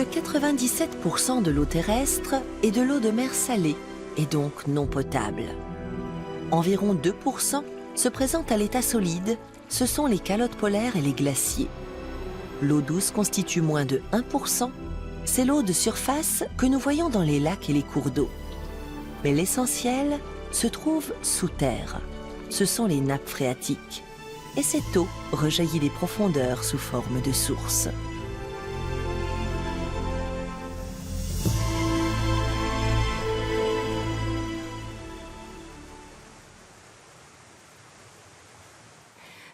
97% de l'eau terrestre est de l'eau de mer salée et donc non potable. Environ 2% se présentent à l'état solide, ce sont les calottes polaires et les glaciers. L'eau douce constitue moins de 1%, c'est l'eau de surface que nous voyons dans les lacs et les cours d'eau. Mais l'essentiel se trouve sous terre, ce sont les nappes phréatiques. Et cette eau rejaillit des profondeurs sous forme de sources.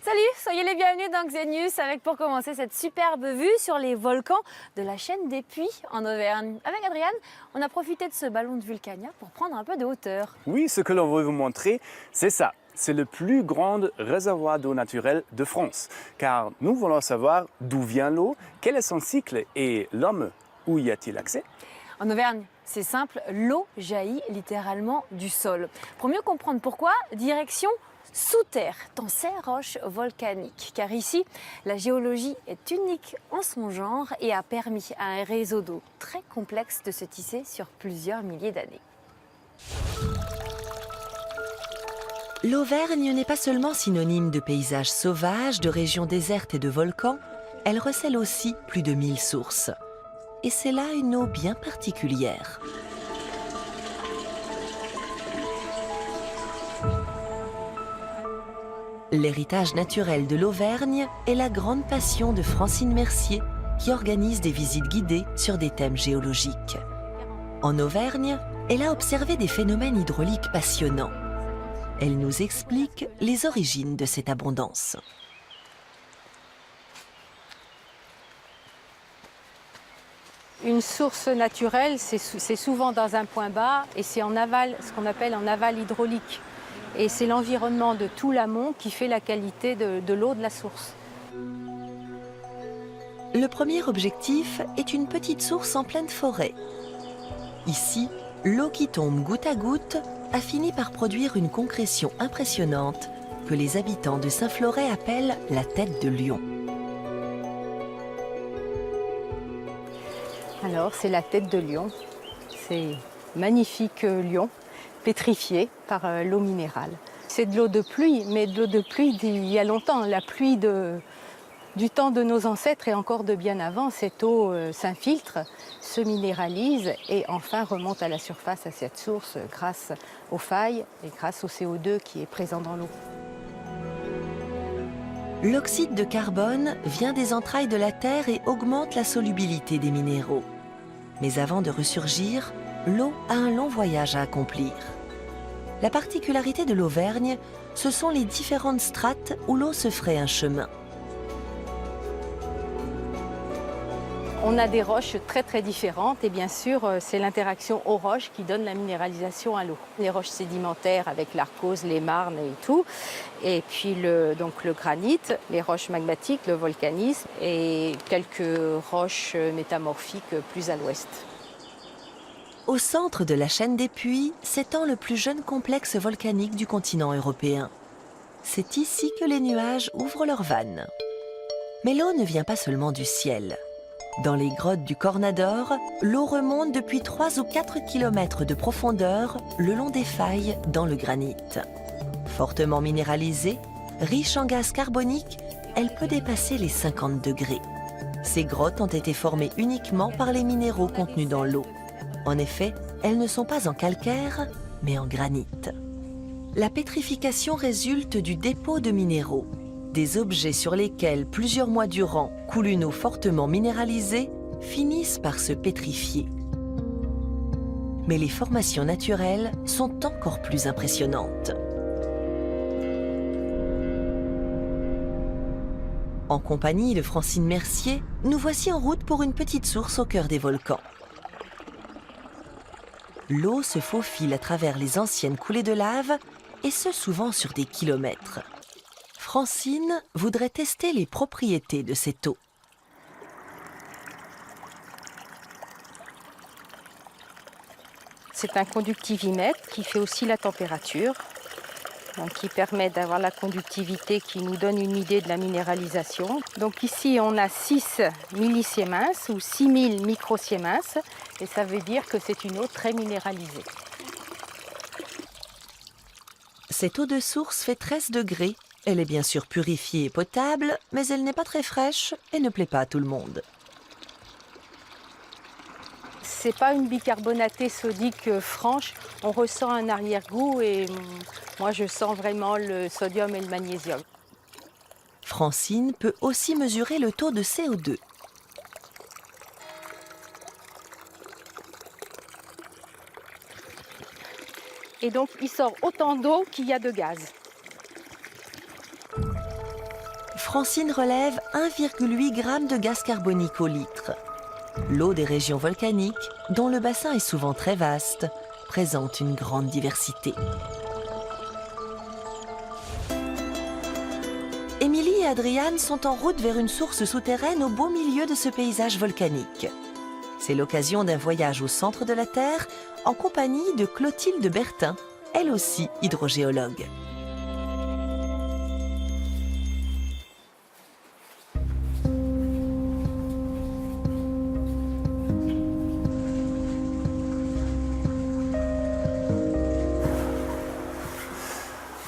Salut, soyez les bienvenus dans Xenius avec pour commencer cette superbe vue sur les volcans de la chaîne des Puys en Auvergne. Avec Adriane, on a profité de ce ballon de Vulcania pour prendre un peu de hauteur. Oui, ce que l'on veut vous montrer, c'est ça. C'est le plus grand réservoir d'eau naturelle de France. Car nous voulons savoir d'où vient l'eau, quel est son cycle et l'homme, où y a-t-il accès? En Auvergne, c'est simple, l'eau jaillit littéralement du sol. Pour mieux comprendre pourquoi, direction sous terre, dans ces roches volcaniques. Car ici, la géologie est unique en son genre et a permis à un réseau d'eau très complexe de se tisser sur plusieurs milliers d'années. L'Auvergne n'est pas seulement synonyme de paysages sauvages, de régions désertes et de volcans, elle recèle aussi plus de 1000 sources. Et c'est là une eau bien particulière. L'héritage naturel de l'Auvergne est la grande passion de Francine Mercier, qui organise des visites guidées sur des thèmes géologiques. En Auvergne, elle a observé des phénomènes hydrauliques passionnants. Elle nous explique les origines de cette abondance. Une source naturelle, c'est souvent dans un point bas et c'est en aval, ce qu'on appelle en aval hydraulique. Et c'est l'environnement de tout l'amont qui fait la qualité de l'eau de la source. Le premier objectif est une petite source en pleine forêt. Ici, l'eau qui tombe goutte à goutte a fini par produire une concrétion impressionnante que les habitants de Saint-Floret appellent la tête de lion. Alors, c'est la tête de lion. C'est magnifique lion, pétrifié par l'eau minérale. C'est de l'eau de pluie, mais de l'eau de pluie d'il y a longtemps. La pluie du temps de nos ancêtres et encore de bien avant, cette eau s'infiltre, se minéralise et enfin remonte à la surface à cette source grâce aux failles et grâce au CO2 qui est présent dans l'eau. L'oxyde de carbone vient des entrailles de la terre et augmente la solubilité des minéraux. Mais avant de ressurgir, l'eau a un long voyage à accomplir. La particularité de l'Auvergne, ce sont les différentes strates où l'eau se ferait un chemin. On a des roches très différentes et bien sûr c'est l'interaction aux roches qui donne la minéralisation à l'eau. Les roches sédimentaires avec l'arcose, les marnes et tout, et puis donc le granit, les roches magmatiques, le volcanisme et quelques roches métamorphiques plus à l'ouest. Au centre de la chaîne des Puys s'étend le plus jeune complexe volcanique du continent européen. C'est ici que les nuages ouvrent leurs vannes. Mais l'eau ne vient pas seulement du ciel. Dans les grottes du Cornador, l'eau remonte depuis 3 ou 4 km de profondeur le long des failles dans le granit. Fortement minéralisée, riche en gaz carbonique, elle peut dépasser les 50 degrés. Ces grottes ont été formées uniquement par les minéraux contenus dans l'eau. En effet, elles ne sont pas en calcaire, mais en granit. La pétrification résulte du dépôt de minéraux. Des objets sur lesquels, plusieurs mois durant, coule une eau fortement minéralisée, finissent par se pétrifier. Mais les formations naturelles sont encore plus impressionnantes. En compagnie de Francine Mercier, nous voici en route pour une petite source au cœur des volcans. L'eau se faufile à travers les anciennes coulées de lave, et ce souvent sur des kilomètres. Francine voudrait tester les propriétés de cette eau. C'est un conductivimètre qui fait aussi la température. donc qui permet d'avoir la conductivité qui nous donne une idée de la minéralisation. Donc ici, on a 6 millisiemens ou 6000 microsiemens et ça veut dire que c'est une eau très minéralisée. Cette eau de source fait 13 degrés. Elle est bien sûr purifiée et potable, mais elle n'est pas très fraîche et ne plaît pas à tout le monde. C'est pas une bicarbonatée sodique franche, on ressent un arrière-goût et moi je sens vraiment le sodium et le magnésium. Francine peut aussi mesurer le taux de CO2. Et donc il sort autant d'eau qu'il y a de gaz. Francine relève 1,8 g de gaz carbonique au litre. L'eau des régions volcaniques, dont le bassin est souvent très vaste, présente une grande diversité. Émilie et Adriane sont en route vers une source souterraine au beau milieu de ce paysage volcanique. C'est l'occasion d'un voyage au centre de la Terre en compagnie de Clotilde Bertin, elle aussi hydrogéologue.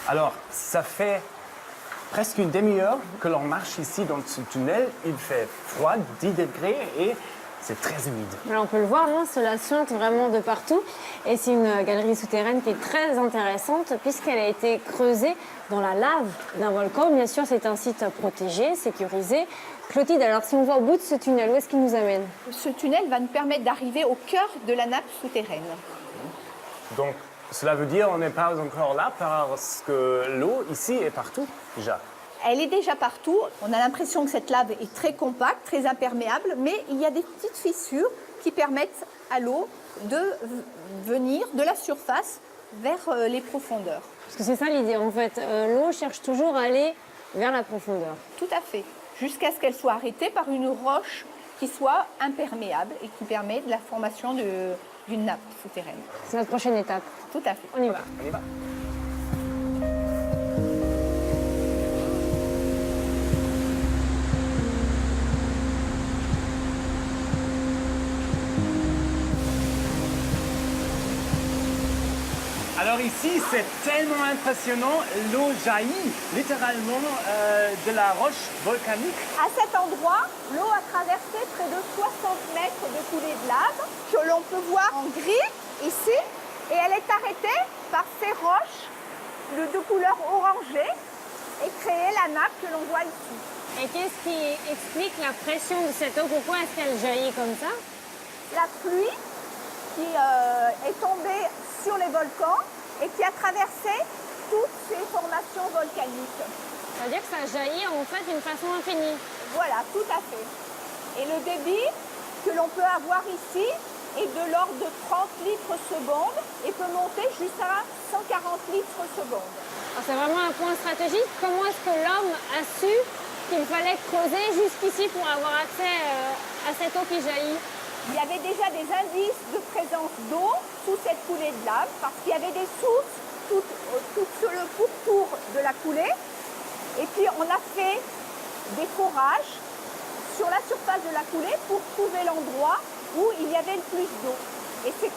Alors, ça fait presque une demi-heure que l'on marche ici dans ce tunnel. Il fait froid, 10 degrés et c'est très humide. Alors, on peut le voir, hein, cela suinte vraiment de partout. Et c'est une galerie souterraine qui est très intéressante puisqu'elle a été creusée dans la lave d'un volcan. Bien sûr, c'est un site protégé, sécurisé. Clotilde, alors si on voit au bout de ce tunnel, où est-ce qu'il nous amène? Ce tunnel va nous permettre d'arriver au cœur de la nappe souterraine. Donc, cela veut dire qu'on n'est pas encore là parce que l'eau ici est partout déjà. Elle est déjà partout. On a l'impression que cette lave est très compacte, très imperméable, mais il y a des petites fissures qui permettent à l'eau de venir de la surface vers les profondeurs. Parce que c'est ça l'idée, en fait. L'eau cherche toujours à aller vers la profondeur. Tout à fait. Jusqu'à ce qu'elle soit arrêtée par une roche qui soit imperméable et qui permet de la formation d'une nappe souterraine. C'est notre prochaine étape. Tout à fait. On y va. On y va. Alors ici, c'est tellement impressionnant. L'eau jaillit littéralement de la roche volcanique. À cet endroit, l'eau a traversé près de 60 mètres de coulée de lave que l'on peut voir en gris ici. Et elle est arrêtée par ces roches de couleur orangée et créé la nappe que l'on voit ici. Et qu'est-ce qui explique la pression de cette eau? Pourquoi est-ce qu'elle jaillit comme ça? La pluie qui est tombée sur les volcans et qui a traversé toutes ces formations volcaniques. C'est-à-dire que ça jaillit en fait d'une façon infinie. Voilà, tout à fait. Et le débit que l'on peut avoir ici est de l'ordre de 30 litres seconde et peut monter jusqu'à 140 litres seconde. C'est vraiment un point stratégique. Comment est-ce que l'homme a su qu'il fallait creuser jusqu'ici pour avoir accès à cette eau qui jaillit? Il y avait déjà des indices de présence d'eau sous cette coulée de lave parce qu'il y avait des sources tout sur le pourtour de la coulée. Et puis on a fait des forages sur la surface de la coulée pour trouver l'endroit où il y avait le plus d'eau. Et c'est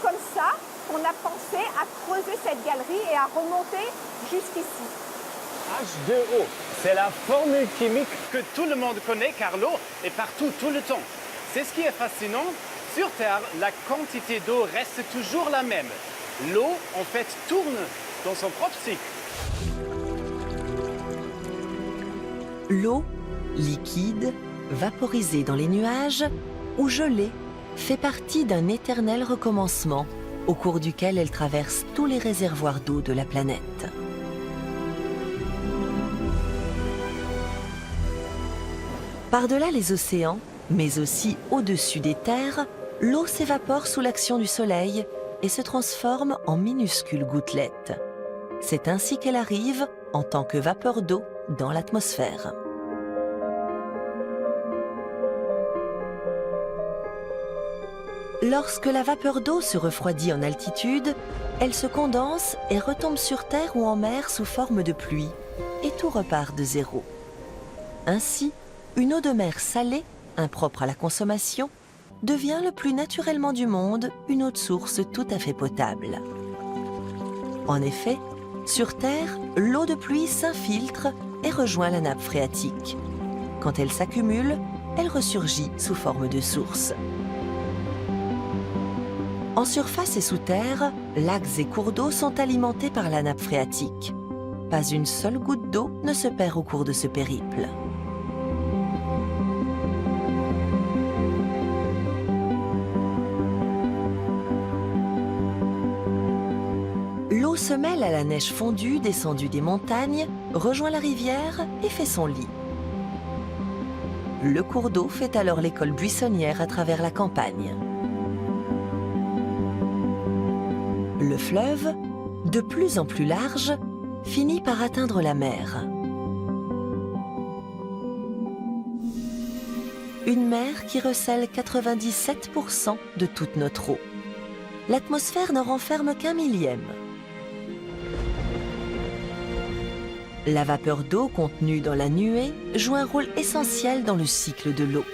comme ça qu'on a pensé à creuser cette galerie et à remonter jusqu'ici. H2O, c'est la formule chimique que tout le monde connaît car l'eau est partout tout le temps. C'est ce qui est fascinant. Sur Terre, la quantité d'eau reste toujours la même. L'eau, en fait, tourne dans son propre cycle. L'eau, liquide, vaporisée dans les nuages ou gelée, fait partie d'un éternel recommencement au cours duquel elle traverse tous les réservoirs d'eau de la planète. Par-delà les océans, mais aussi au-dessus des terres, l'eau s'évapore sous l'action du soleil et se transforme en minuscules gouttelettes. C'est ainsi qu'elle arrive, en tant que vapeur d'eau, dans l'atmosphère. Lorsque la vapeur d'eau se refroidit en altitude, Elle se condense et retombe sur terre ou en mer sous forme de pluie, et tout repart de zéro. Ainsi, une eau de mer salée, impropre à la consommation, devient le plus naturellement du monde une eau de source tout à fait potable. En effet, sur Terre, l'eau de pluie s'infiltre et rejoint la nappe phréatique. Quand elle s'accumule, elle ressurgit sous forme de source. En surface et sous terre, lacs et cours d'eau sont alimentés par la nappe phréatique. Pas une seule goutte d'eau ne se perd au cours de ce périple. L'eau se mêle à la neige fondue descendue des montagnes, rejoint la rivière et fait son lit. Le cours d'eau fait alors l'école buissonnière à travers la campagne. Le fleuve, de plus en plus large, finit par atteindre la mer. Une mer qui recèle 97% de toute notre eau. L'atmosphère n'en renferme qu'un millième. La vapeur d'eau contenue dans la nuée joue un rôle essentiel dans le cycle de l'eau.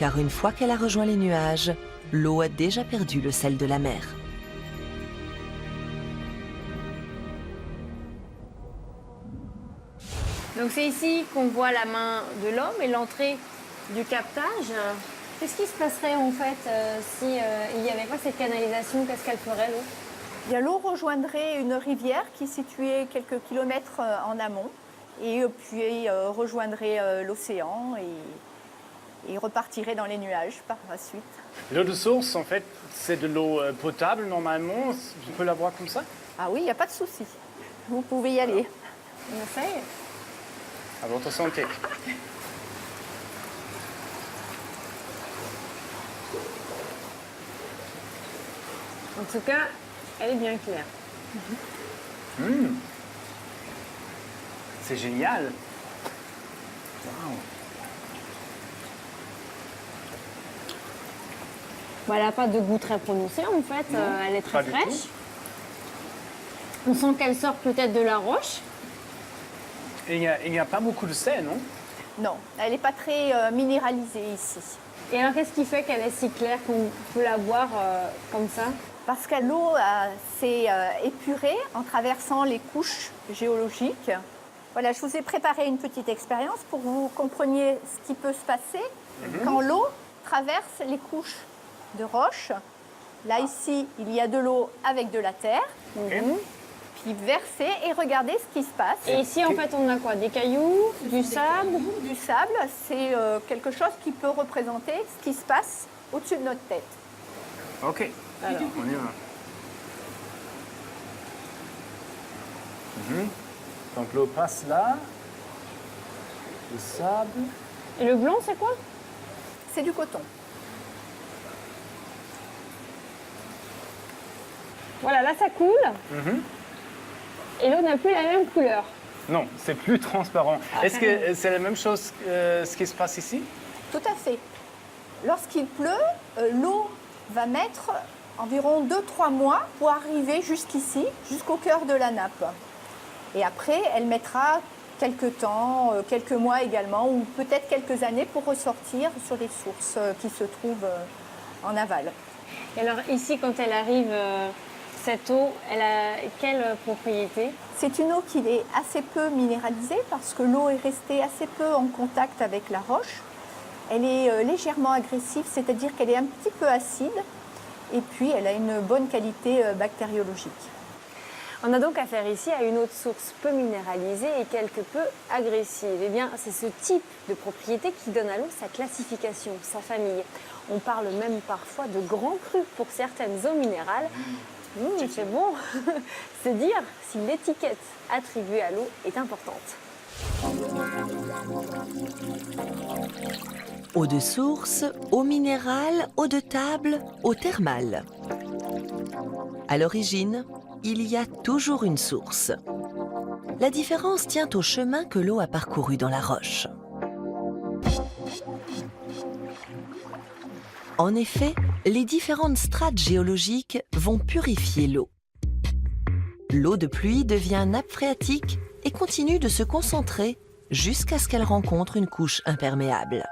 Car une fois qu'elle a rejoint les nuages, l'eau a déjà perdu le sel de la mer. Donc c'est ici qu'on voit la main de l'homme et l'entrée du captage. Qu'est-ce qui se passerait en fait si il n'y avait pas cette canalisation? Qu'est-ce qu'elle ferait l'eau? Eh bien, l'eau rejoindrait une rivière qui est située quelques kilomètres en amont et puis rejoindrait l'océan et repartirait dans les nuages par la suite. L'eau de source, en fait, c'est de l'eau potable normalement. On peut la boire comme ça? Ah oui, il n'y a pas de souci. Vous pouvez y aller. On essaye. À votre santé. En tout cas, elle est bien claire. C'est génial. Wow. Bon, elle n'a pas de goût très prononcé en fait, elle est très pas du fraîche. tout. On sent qu'elle sort peut-être de la roche. Et il n'y a pas beaucoup de sel, non? Non, elle n'est pas très minéralisée ici. Et alors qu'est-ce qui fait qu'elle est si claire qu'on peut la boire comme ça? Parce que l'eau s'est épurée en traversant les couches géologiques. Voilà, je vous ai préparé une petite expérience pour que vous compreniez ce qui peut se passer quand l'eau traverse les couches de roches. Là, ici, il y a de l'eau avec de la terre. Puis versez et regardez ce qui se passe. Et ici, en fait, on a quoi? Des cailloux, du sable? Du sable, c'est quelque chose qui peut représenter ce qui se passe au-dessus de notre tête. Ok, Alors. on y va. Donc l'eau passe là. Le sable. Et le blanc, c'est quoi? C'est du coton. Voilà, là, ça coule. Et l'eau n'a plus la même couleur. Non, c'est plus transparent. Est-ce que c'est la même chose ce qui se passe ici? Tout à fait. Lorsqu'il pleut, l'eau va mettre environ 2-3 mois pour arriver jusqu'ici, jusqu'au cœur de la nappe. Et après, elle mettra quelques temps, quelques mois également, ou peut-être quelques années pour ressortir sur les sources qui se trouvent en aval. Et alors ici, quand elle arrive, cette eau, elle a quelle propriété? C'est une eau qui est assez peu minéralisée parce que l'eau est restée assez peu en contact avec la roche. Elle est légèrement agressive, c'est-à-dire qu'elle est un petit peu acide et puis elle a une bonne qualité bactériologique. On a donc affaire ici à une eau de source peu minéralisée et quelque peu agressive. Eh bien, c'est ce type de propriété qui donne à l'eau sa classification, sa famille. On parle même parfois de grand cru pour certaines eaux minérales. C'est bon, c'est dire si l'étiquette attribuée à l'eau est importante. Eau de source, eau minérale, eau de table, eau thermale. À l'origine, il y a toujours une source. La différence tient au chemin que l'eau a parcouru dans la roche. En effet, les différentes strates géologiques vont purifier l'eau. L'eau de pluie devient nappe phréatique et continue de se concentrer jusqu'à ce qu'elle rencontre une couche imperméable.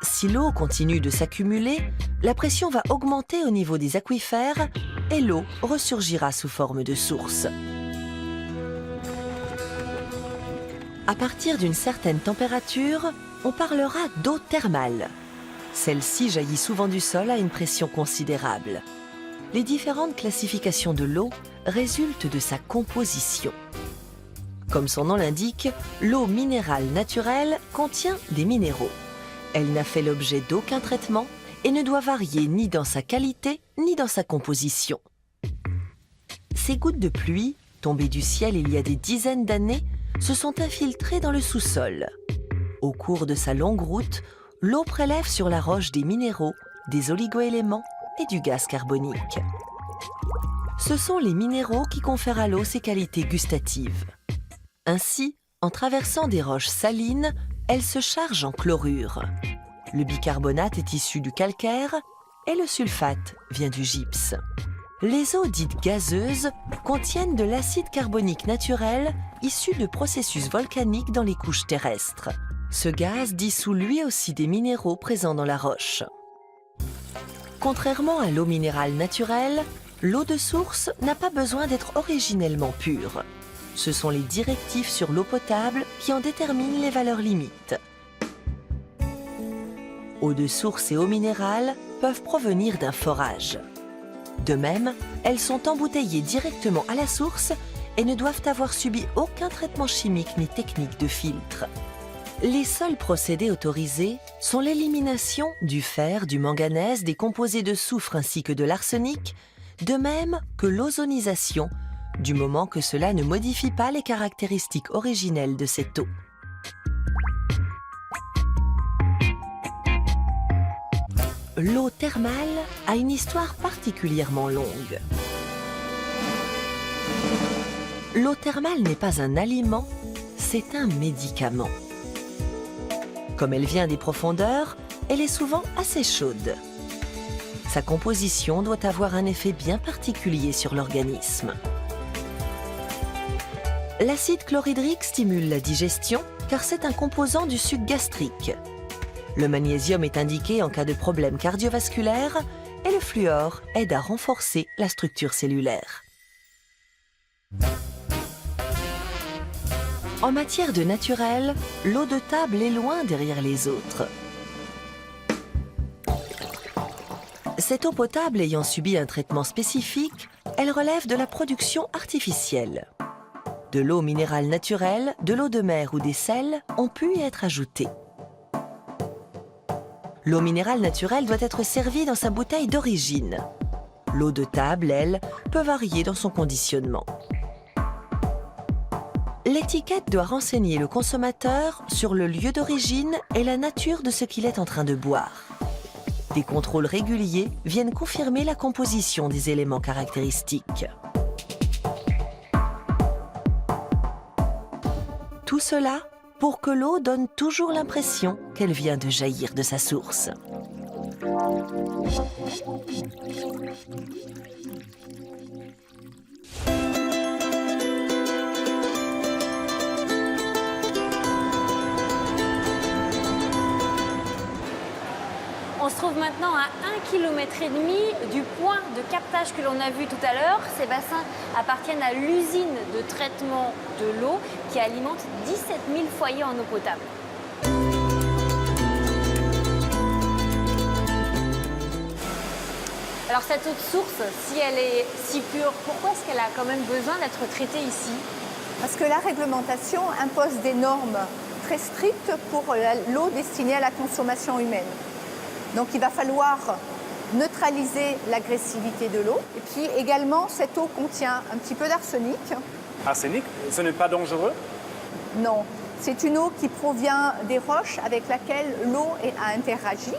Si l'eau continue de s'accumuler, la pression va augmenter au niveau des aquifères et l'eau ressurgira sous forme de source. À partir d'une certaine température, on parlera d'eau thermale. Celle-ci jaillit souvent du sol à une pression considérable. Les différentes classifications de l'eau résultent de sa composition. Comme son nom l'indique, l'eau minérale naturelle contient des minéraux. Elle n'a fait l'objet d'aucun traitement et ne doit varier ni dans sa qualité ni dans sa composition. Ces gouttes de pluie, tombées du ciel il y a des dizaines d'années, se sont infiltrées dans le sous-sol. Au cours de sa longue route, l'eau prélève sur la roche des minéraux, des oligoéléments et du gaz carbonique. Ce sont les minéraux qui confèrent à l'eau ses qualités gustatives. Ainsi, en traversant des roches salines, elle se charge en chlorure. Le bicarbonate est issu du calcaire et le sulfate vient du gypse. Les eaux dites gazeuses contiennent de l'acide carbonique naturel issu de processus volcaniques dans les couches terrestres. Ce gaz dissout lui aussi des minéraux présents dans la roche. Contrairement à l'eau minérale naturelle, l'eau de source n'a pas besoin d'être originellement pure. Ce sont les directives sur l'eau potable qui en déterminent les valeurs limites. Eau de source et eau minérale peuvent provenir d'un forage. De même, elles sont embouteillées directement à la source et ne doivent avoir subi aucun traitement chimique ni technique de filtre. Les seuls procédés autorisés sont l'élimination du fer, du manganèse, des composés de soufre ainsi que de l'arsenic, de même que l'ozonisation, du moment que cela ne modifie pas les caractéristiques originelles de cette eau. L'eau thermale a une histoire particulièrement longue. L'eau thermale n'est pas un aliment, c'est un médicament. Comme elle vient des profondeurs, elle est souvent assez chaude. Sa composition doit avoir un effet bien particulier sur l'organisme. L'acide chlorhydrique stimule la digestion car c'est un composant du suc gastrique. Le magnésium est indiqué en cas de problème cardiovasculaire et le fluor aide à renforcer la structure cellulaire. En matière de naturel, l'eau de table est loin derrière les autres. Cette eau potable ayant subi un traitement spécifique, elle relève de la production artificielle. De l'eau minérale naturelle, de l'eau de mer ou des sels ont pu y être ajoutés. L'eau minérale naturelle doit être servie dans sa bouteille d'origine. L'eau de table, elle, peut varier dans son conditionnement. L'étiquette doit renseigner le consommateur sur le lieu d'origine et la nature de ce qu'il est en train de boire. Des contrôles réguliers viennent confirmer la composition des éléments caractéristiques. Tout cela pour que l'eau donne toujours l'impression qu'elle vient de jaillir de sa source. On se trouve maintenant à 1,5 km du point de captage que l'on a vu tout à l'heure. Ces bassins appartiennent à l'usine de traitement de l'eau qui alimente 17 000 foyers en eau potable. Alors cette eau de source, si elle est si pure, pourquoi est-ce qu'elle a quand même besoin d'être traitée ici? Parce que la réglementation impose des normes très strictes pour l'eau destinée à la consommation humaine. Donc il va falloir neutraliser l'agressivité de l'eau. Et puis également, cette eau contient un petit peu d'arsenic. Arsenic, ce n'est pas dangereux? Non, c'est une eau qui provient des roches avec laquelle l'eau a interagi.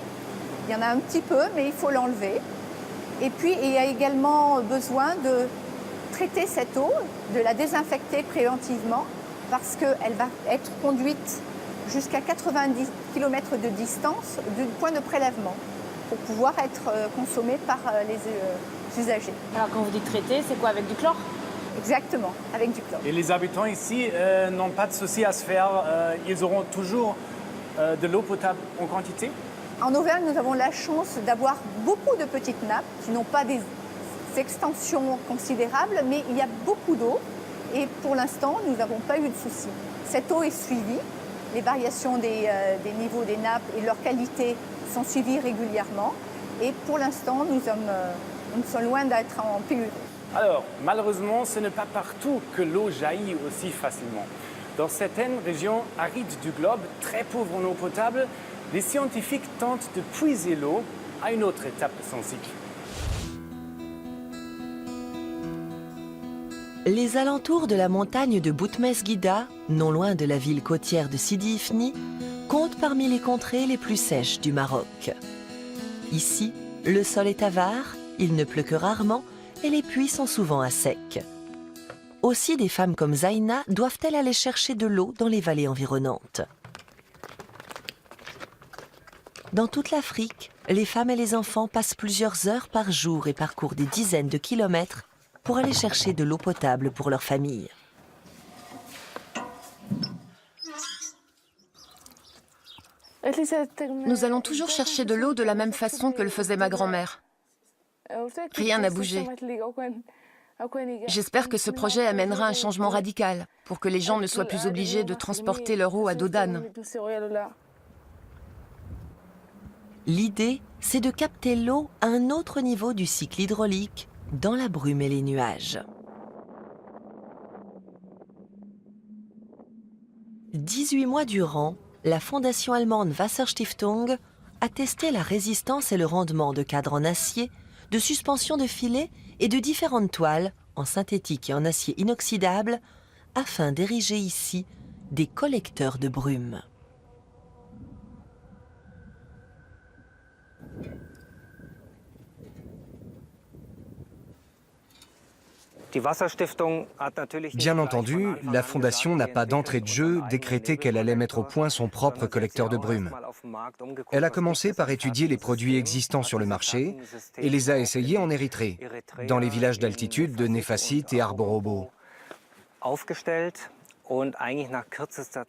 Il y en a un petit peu, mais il faut l'enlever. Et puis il y a également besoin de traiter cette eau, de la désinfecter préventivement, parce qu'elle va être conduite jusqu'à 90 km de distance du point de prélèvement pour pouvoir être consommée par usagés. Alors quand vous dites traiter, c'est quoi, avec du chlore? Exactement, avec du chlore. Et les habitants ici n'ont pas de souci à se faire. Ils auront toujours de l'eau potable en quantité. En Auvergne, nous avons la chance d'avoir beaucoup de petites nappes qui n'ont pas des extensions considérables, mais il y a beaucoup d'eau. Et pour l'instant, nous n'avons pas eu de soucis. Cette eau est suivie. Les variations des niveaux des nappes et leur qualité sont suivies régulièrement. Et pour l'instant, nous sommes loin d'être en pénurie. Alors, malheureusement, ce n'est pas partout que l'eau jaillit aussi facilement. Dans certaines régions arides du globe, très pauvres en eau potable, les scientifiques tentent de puiser l'eau à une autre étape de son cycle. Les alentours de la montagne de Boutmesguida, non loin de la ville côtière de Sidi Ifni, comptent parmi les contrées les plus sèches du Maroc. Ici, le sol est avare, il ne pleut que rarement et les puits sont souvent à sec. Aussi, des femmes comme Zaina doivent-elles aller chercher de l'eau dans les vallées environnantes. Dans toute l'Afrique, les femmes et les enfants passent plusieurs heures par jour et parcourent des dizaines de kilomètres pour aller chercher de l'eau potable pour leur famille. Nous allons toujours chercher de l'eau de la même façon que le faisait ma grand-mère. Rien n'a bougé. J'espère que ce projet amènera un changement radical pour que les gens ne soient plus obligés de transporter leur eau à dos d'âne. L'idée, c'est de capter l'eau à un autre niveau du cycle hydraulique, dans la brume et les nuages. 18 mois durant, la fondation allemande Wasserstiftung a testé la résistance et le rendement de cadres en acier, de suspension de filets et de différentes toiles, en synthétique et en acier inoxydable, afin d'ériger ici des collecteurs de brume. Bien entendu, la Fondation n'a pas d'entrée de jeu décrété qu'elle allait mettre au point son propre collecteur de brume. Elle a commencé par étudier les produits existants sur le marché et les a essayés en Érythrée, dans les villages d'altitude de Nefassit et Arborobo.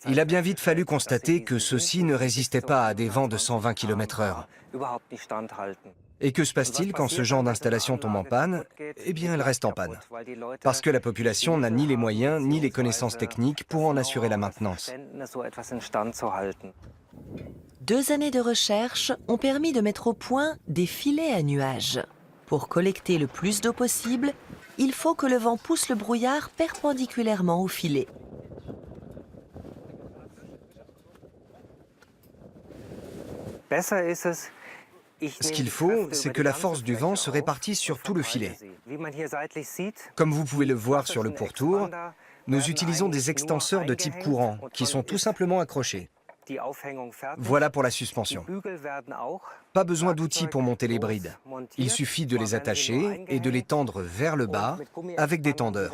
Il a bien vite fallu constater que ceux-ci ne résistaient pas à des vents de 120 km/h. Et que se passe-t-il quand ce genre d'installation tombe en panne? Eh bien, elle reste en panne. Parce que la population n'a ni les moyens ni les connaissances techniques pour en assurer la maintenance. 2 années de recherche ont permis de mettre au point des filets à nuages. Pour collecter le plus d'eau possible, il faut que le vent pousse le brouillard perpendiculairement au filet. Ce qu'il faut, c'est que la force du vent se répartisse sur tout le filet. Comme vous pouvez le voir sur le pourtour, nous utilisons des extenseurs de type courant qui sont tout simplement accrochés. Voilà pour la suspension. Pas besoin d'outils pour monter les brides. Il suffit de les attacher et de les tendre vers le bas avec des tendeurs.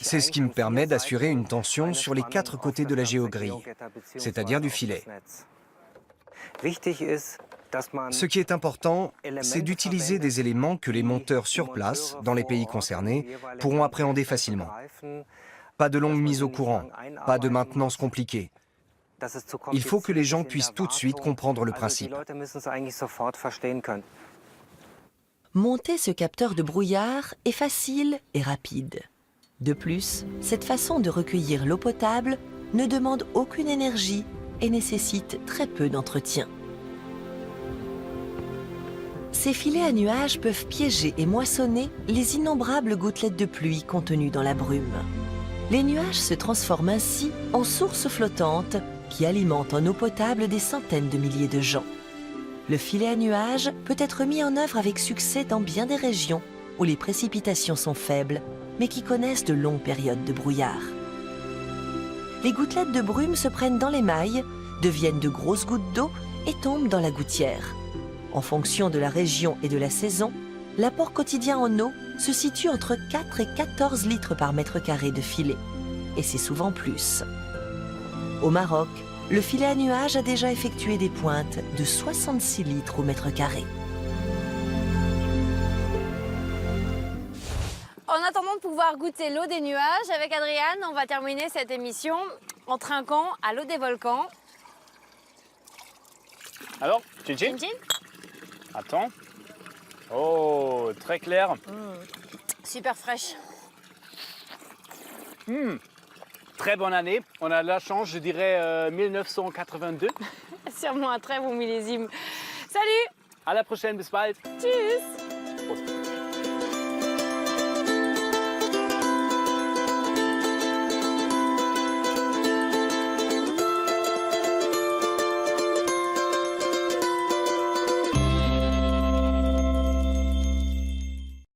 C'est ce qui me permet d'assurer une tension sur les 4 côtés de la géogrille, c'est-à-dire du filet. Ce qui est important, c'est d'utiliser des éléments que les monteurs sur place, dans les pays concernés, pourront appréhender facilement. Pas de longue mise au courant, pas de maintenance compliquée. Il faut que les gens puissent tout de suite comprendre le principe. Monter ce capteur de brouillard est facile et rapide. De plus, cette façon de recueillir l'eau potable ne demande aucune énergie et nécessite très peu d'entretien. Ces filets à nuages peuvent piéger et moissonner les innombrables gouttelettes de pluie contenues dans la brume. Les nuages se transforment ainsi en sources flottantes qui alimentent en eau potable des centaines de milliers de gens. Le filet à nuages peut être mis en œuvre avec succès dans bien des régions où les précipitations sont faibles, mais qui connaissent de longues périodes de brouillard. Les gouttelettes de brume se prennent dans les mailles, deviennent de grosses gouttes d'eau et tombent dans la gouttière. En fonction de la région et de la saison, l'apport quotidien en eau se situe entre 4 et 14 litres par mètre carré de filet. Et c'est souvent plus. Au Maroc, le filet à nuages a déjà effectué des pointes de 66 litres au mètre carré. de pouvoir goûter l'eau des nuages. Avec Adriane, on va terminer cette émission en trinquant à l'eau des volcans. Alors, Gigi? Attends. Oh, très clair. Super fraîche. Très bonne année. On a de la chance, je dirais 1982. Sûrement un très bon millésime. Salut! À la prochaine, bis bald. Tschüss! Prost.